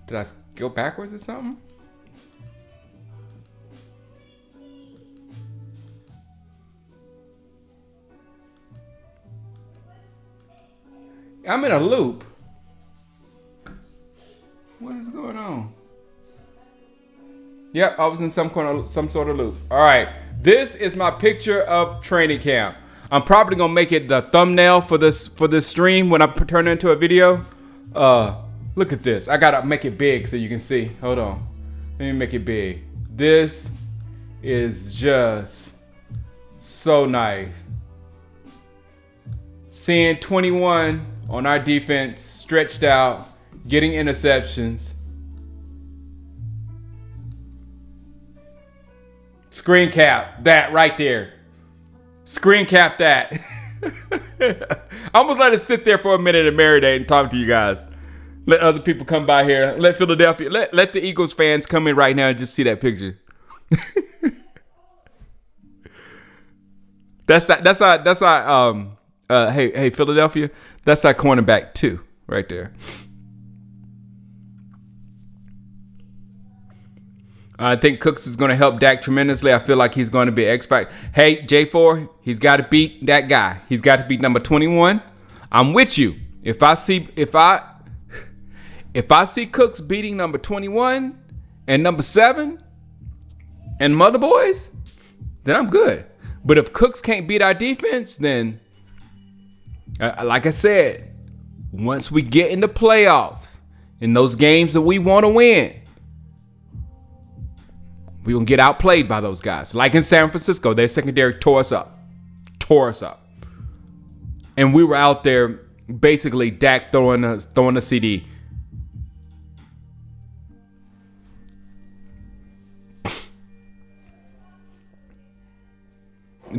Did I go backwards or something? I'm in a loop. What is going on? Yep, I was in some sort of loop. All right, this is my picture of training camp. I'm probably gonna make it the thumbnail for this stream when I turn it into a video. Look at this. I gotta make it big so you can see. Hold on. Let me make it big. This is just so nice. Seeing 21 on our defense, stretched out, getting interceptions. Screen cap that right there. Screen cap that. I'm gonna let it sit there for a minute and marinate and talk to you guys. Let other people come by here. Let Philadelphia, let the Eagles fans come in right now and just see that picture. That's our hey Philadelphia, that's our cornerback 2 right there. I think Cooks is going to help Dak tremendously. I feel like he's going to be X factor. Hey, J4, he's got to beat that guy. He's got to beat number 21. I'm with you. If I see Cooks beating number 21 and number 7 and Mother Boys, then I'm good. But if Cooks can't beat our defense, then like I said, once we get in the playoffs, in those games that we want to win, we're going to get outplayed by those guys. Like in San Francisco, their secondary tore us up. And we were out there basically Dak throwing a CD.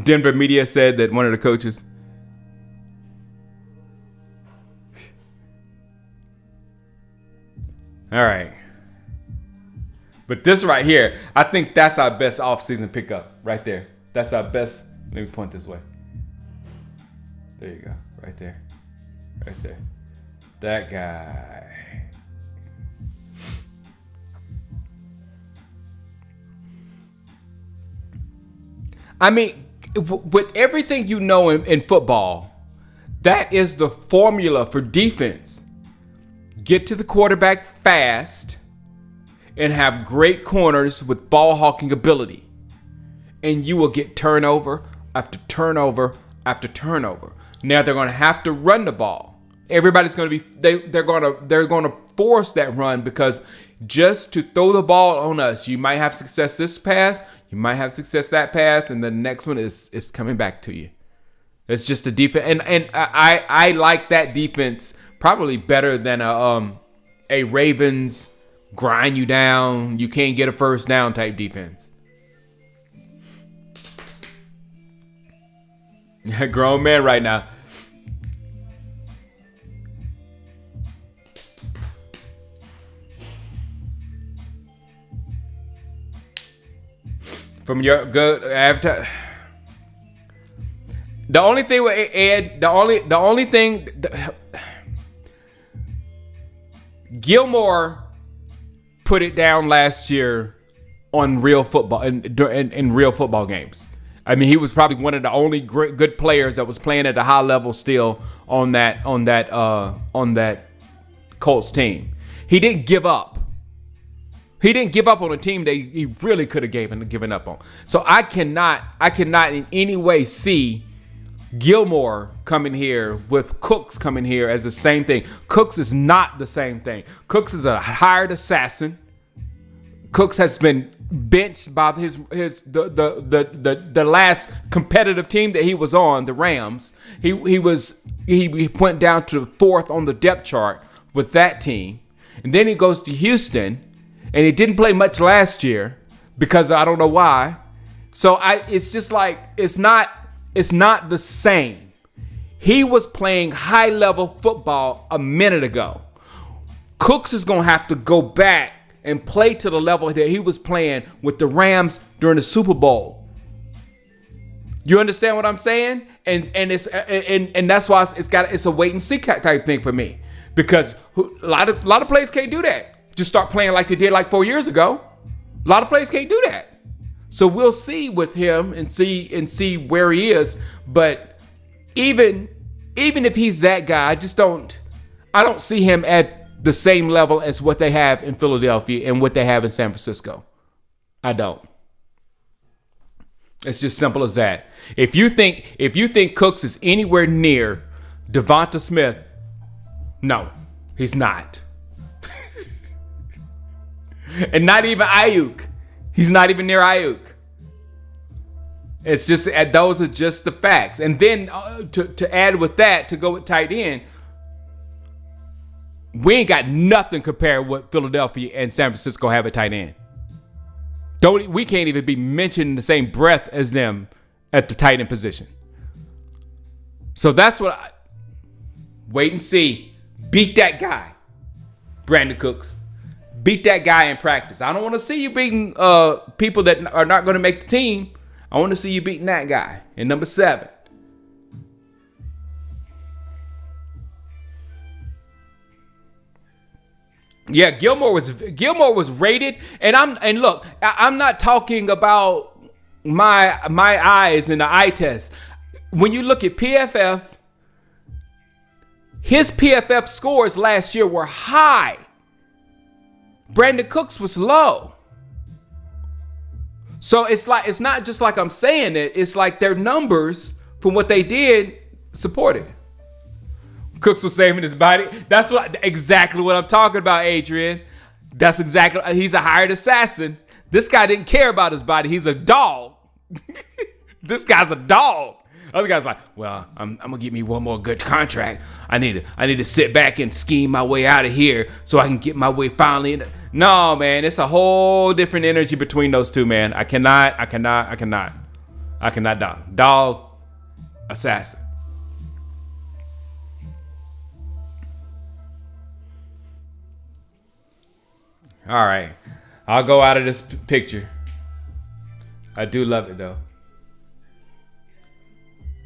Denver media said that one of the coaches. All right. But this right here, I think that's our best offseason pickup right there. That's our best. Let me point this way. There you go. Right there. Right there. That guy. I mean, with everything you know in football, that is the formula for defense. Get to the quarterback fast and have great corners with ball hawking ability. And you will get turnover after turnover after turnover. Now they're going to have to run the ball. Everybody's going to be they're going to force that run, because just to throw the ball on us, you might have success this pass, you might have success that pass, and the next one is coming back to you. It's just a defense, and I like that defense probably better than a Ravens grind you down, you can't get a first down type defense. Grown man right now. From your good advertise. The only thing with Ed, the only thing, Gilmore put it down last year on real football in real football games. I mean, he was probably one of the only good players that was playing at a high level still on that Colts team. He didn't give up. He didn't give up on a team that he really could have given up on. So I cannot in any way see Gilmore coming here with Cooks coming here as the same thing. Cooks is not the same thing. Cooks is a hired assassin. Cooks has been benched by the last competitive team that he was on, the Rams. He went down to 4th on the depth chart with that team, and then he goes to Houston. And he didn't play much last year because I don't know why. So it's just like it's not the same. He was playing high level football a minute ago. Cooks is gonna have to go back and play to the level that he was playing with the Rams during the Super Bowl. You understand what I'm saying? And that's why it's a wait and see type thing for me, because a lot of players can't do that. Just start playing like they did like 4 years ago. A lot of players can't do that. So we'll see with him and see where he is. But even if he's that guy, I don't see him at the same level as what they have in Philadelphia and what they have in San Francisco. I don't. It's just simple as that. If you think Cooks is anywhere near Devonta Smith, no, he's not. And not even Ayuk. He's not even near Ayuk. It's just, those are just the facts. And then to add with that, to go with tight end, we ain't got nothing compared with what Philadelphia and San Francisco have at tight end. We can't even be mentioned in the same breath as them at the tight end position. So that's what wait and see. Beat that guy, Brandon Cooks. Beat that guy in practice. I don't want to see you beating people that are not going to make the team. I want to see you beating that guy in number 7. Yeah, Gilmore was rated, and look, I'm not talking about my eyes and the eye test. When you look at PFF, his PFF scores last year were high. Brandon Cooks was low. So it's not just like I'm saying it. It's like their numbers from what they did supported. Cooks was saving his body. That's exactly what I'm talking about, Adrian. That's exactly. He's a hired assassin. This guy didn't care about his body. He's a dog. This guy's a dog. Other guy's like, well, I'm gonna get me one more good contract. I need to sit back and scheme my way out of here so I can get my way finally in. No, man, it's a whole different energy between those two, man. I cannot. Dog, assassin. All right, I'll go out of this picture. I do love it though.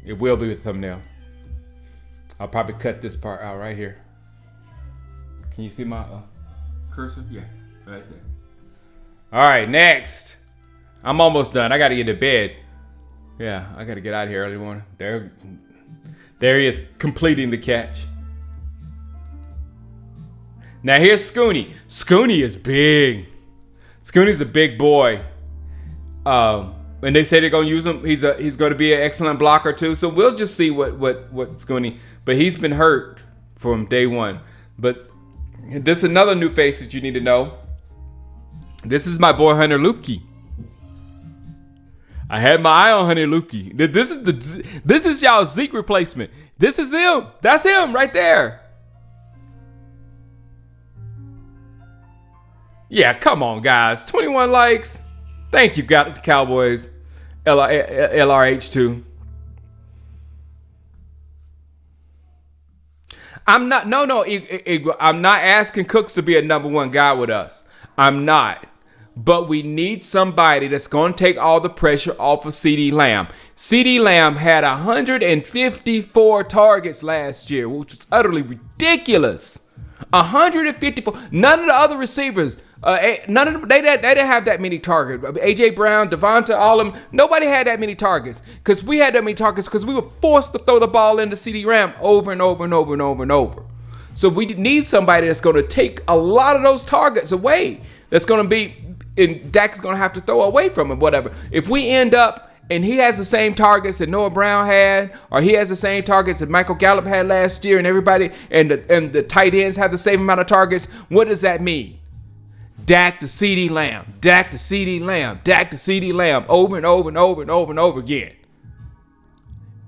It will be a thumbnail. I'll probably cut this part out right here. Can you see my cursor? Yeah, right there. All right, next. I'm almost done. I got to get to bed. Yeah, I got to get out of here early morning. There he is, completing the catch. Now here's Scooney. Scooney is big. Scooney's a big boy. And they say they're gonna use him. He's going to be an excellent blocker too. So we'll just see what Scooney. But he's been hurt from day one. But this is another new face that you need to know. This is my boy Hunter Luepke. I had my eye on Hunter Luepke. This is y'all's Zeke replacement. This is him. That's him right there. Yeah, come on, guys. 21 likes. Thank you, Cowboys. LRH2. I'm not. No, no. I'm not asking Cooks to be a number one guy with us. I'm not. But we need somebody that's going to take all the pressure off of CeeDee Lamb. CeeDee Lamb had 154 targets last year, which was utterly ridiculous. 154. None of the other receivers, none of them, they didn't have that many targets. AJ Brown, Devonta, all of them, nobody had that many targets. Because we had that many targets because we were forced to throw the ball into CeeDee Lamb over and over and over and over and over. So we need somebody that's going to take a lot of those targets away. That's going to be, and Dak is going to have to throw away from him, whatever. If we end up and he has the same targets that Noah Brown had, or he has the same targets that Michael Gallup had last year, and everybody and the tight ends have the same amount of targets, what does that mean? Dak to CeeDee Lamb, Dak to CeeDee Lamb, Dak to CeeDee Lamb, over and over and over and over and over again.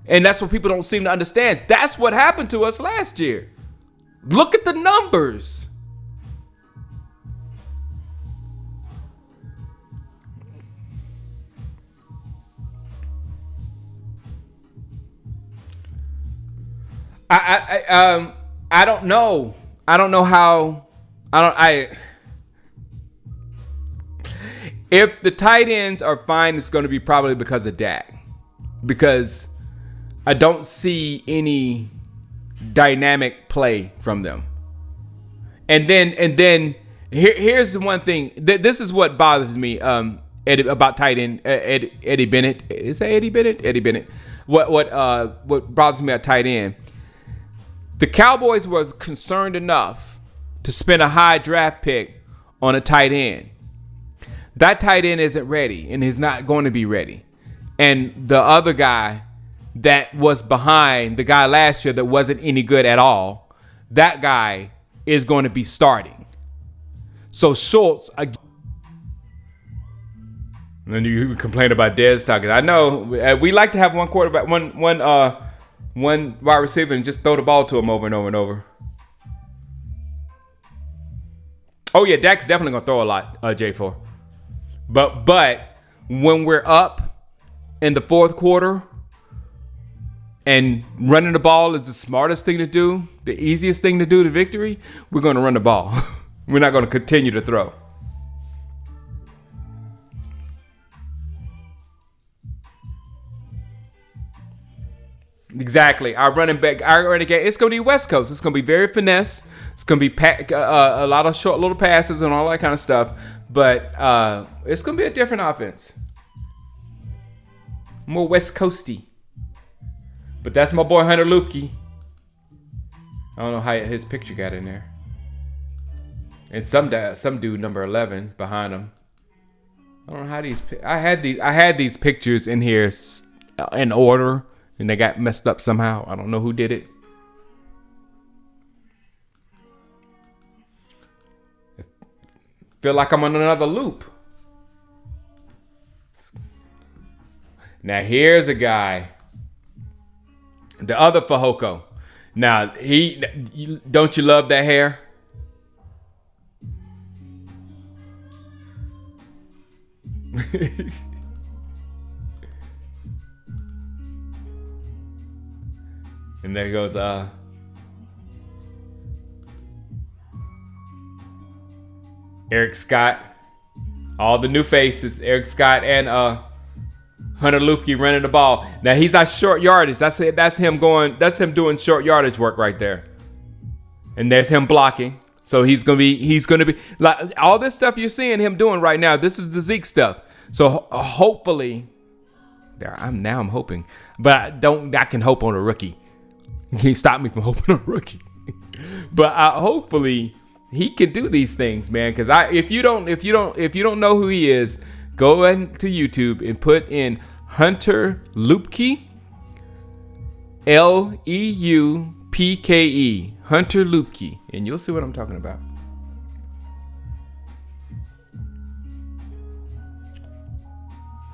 And that's what people don't seem to understand. That's what happened to us last year. Look at the numbers. I don't know. I don't know how. If the tight ends are fine, it's going to be probably because of Dak. Because I don't see any dynamic play from them. And then here's the one thing. This is what bothers me about tight end Eddie Bennett. Is that Eddie Bennett? Eddie Bennett. What bothers me at tight end? The Cowboys was concerned enough to spend a high draft pick on a tight end. That tight end isn't ready, and he's not going to be ready. And the other guy that was behind the guy last year that wasn't any good at all, that guy is going to be starting. So Schultz, and then you complain about Dez talking. I know we like to have one quarterback, one wide receiver, and just throw the ball to him over and over and over. Oh yeah, Dak's definitely gonna throw a lot, J4. But when we're up in the fourth quarter and running the ball is the smartest thing to do, the easiest thing to do to victory, we're gonna run the ball. We're not gonna continue to throw. Exactly. Our running game, it's going to be West Coast. It's going to be very finesse. It's going to be a lot of short little passes and all that kind of stuff. But it's going to be a different offense. More West Coasty. But that's my boy Hunter Lupke. I don't know how his picture got in there. And some dude number 11 behind him. I don't know how these. I had these pictures in here in order. And they got messed up somehow. I don't know who did it. I feel like I'm on another loop. Now here's a guy. The other Fehoko. Now don't you love that hair? And there goes Eric Scott. All the new faces. Eric Scott and Hunter Lupke running the ball. Now he's at short yardage. That's him doing short yardage work right there. And there's him blocking. So he's gonna be like all this stuff you're seeing him doing right now. This is the Zeke stuff. So hopefully, I'm hoping, but I can hope on a rookie. You can't stop me from hoping on a rookie. But hopefully he can do these things, man. Because if you don't know who he is, go into YouTube and put in Hunter Lupke, Leupke, Hunter Lupke, and you'll see what I'm talking about.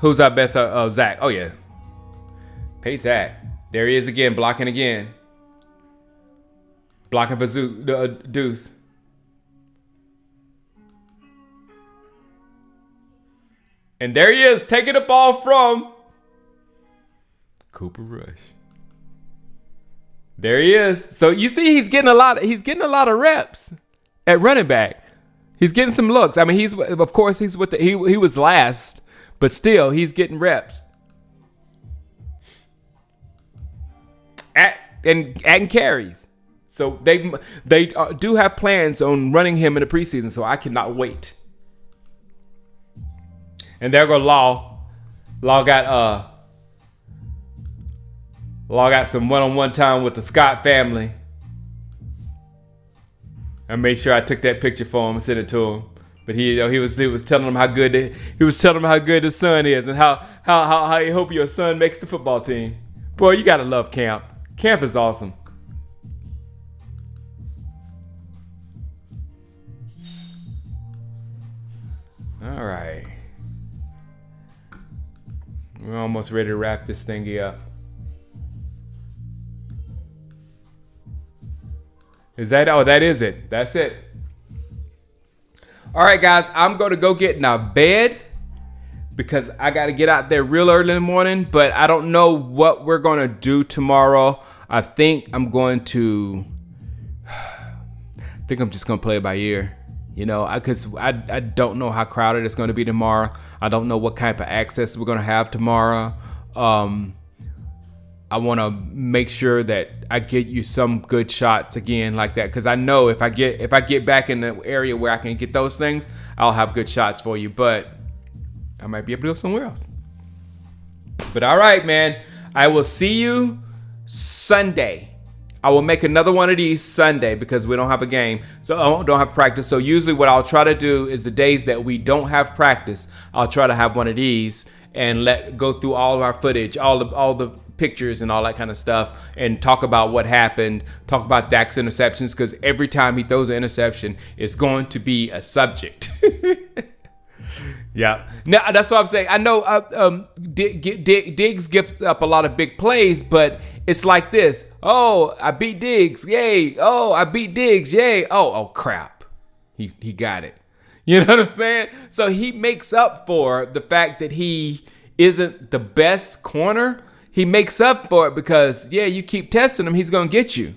Who's our best? Zach. Oh yeah, pay Zach. There he is again, blocking again. Blocking for Deuce. And there he is, taking the ball from Cooper Rush. There he is. So you see, he's getting a lot of reps at running back. He's getting some looks. I mean, he was last, but still, he's getting reps. And carries. So they do have plans on running him in the preseason. So I cannot wait. And there go Law. Law got some one-on-one time with the Scott family. I made sure I took that picture for him and sent it to him. But he was telling him how good the son is and how he hope your son makes the football team. Boy, you gotta love camp. Camp is awesome. All right. We're almost ready to wrap this thingy up. Is that? Oh, that is it. That's it. All right, guys. I'm going to go get in our bed because I got to get out there real early in the morning. But I don't know what we're going to do tomorrow. I think I'm just going to play it by ear. You know, because I don't know how crowded it's going to be tomorrow. I don't know what type of access we're going to have tomorrow. I want to make sure that I get you some good shots again like that, because I know if I get back in the area where I can get those things, I'll have good shots for you. But I might be able to go somewhere else. But all right, man. I will see you Sunday. I will make another one of these Sunday because we don't have a game. So I don't have practice. So usually what I'll try to do is the days that we don't have practice, I'll try to have one of these and go through all of our footage, all the pictures and all that kind of stuff, and talk about what happened, talk about Dak's interceptions, because every time he throws an interception, it's going to be a subject. Yeah. Now, that's what I'm saying. I know Diggs gives up a lot of big plays, but it's like this. Oh, I beat Diggs. Yay. Oh, I beat Diggs. Yay. Oh, crap. He got it. You know what I'm saying? So he makes up for the fact that he isn't the best corner. He makes up for it because, you keep testing him, he's going to get you.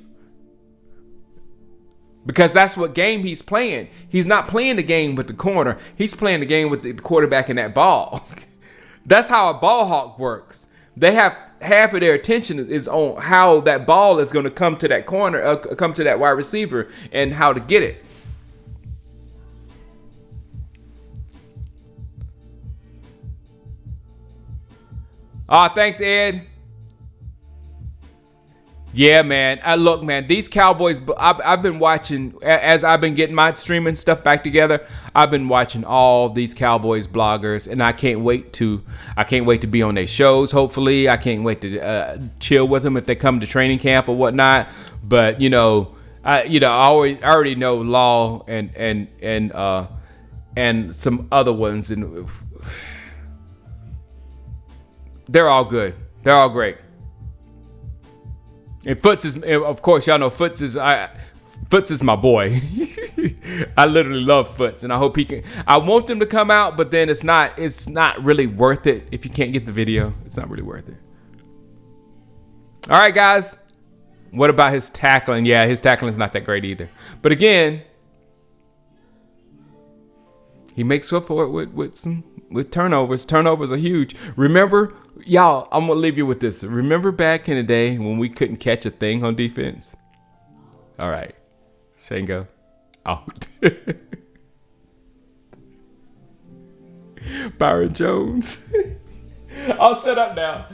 Because that's what game he's playing. He's not playing the game with the corner. He's playing the game with the quarterback and that ball. That's how a ball hawk works. They have half of their attention is on how that ball is going to come to that corner, come to that wide receiver, and how to get it. Thanks, Ed. Yeah, man. Look, man, these Cowboys, I've been watching, as I've been getting my streaming stuff back together, I've been watching all these Cowboys bloggers, and I can't wait to be on their shows, hopefully. I can't wait to chill with them if they come to training camp or whatnot. But, I already know Law and some other ones, and they're all good. They're all great. And Foots is, of course, y'all know Foots is my boy. I literally love Foots, and I hope he can. I want them to come out, but then it's not really worth it if you can't get the video. It's not really worth it. All right, guys. What about his tackling? Yeah, his tackling is not that great either. But again, he makes up for it with turnovers. Turnovers are huge. Remember, y'all, I'm going to leave you with this. Remember back in the day when we couldn't catch a thing on defense? All right. Shango, out. Byron Jones. I'll shut up now.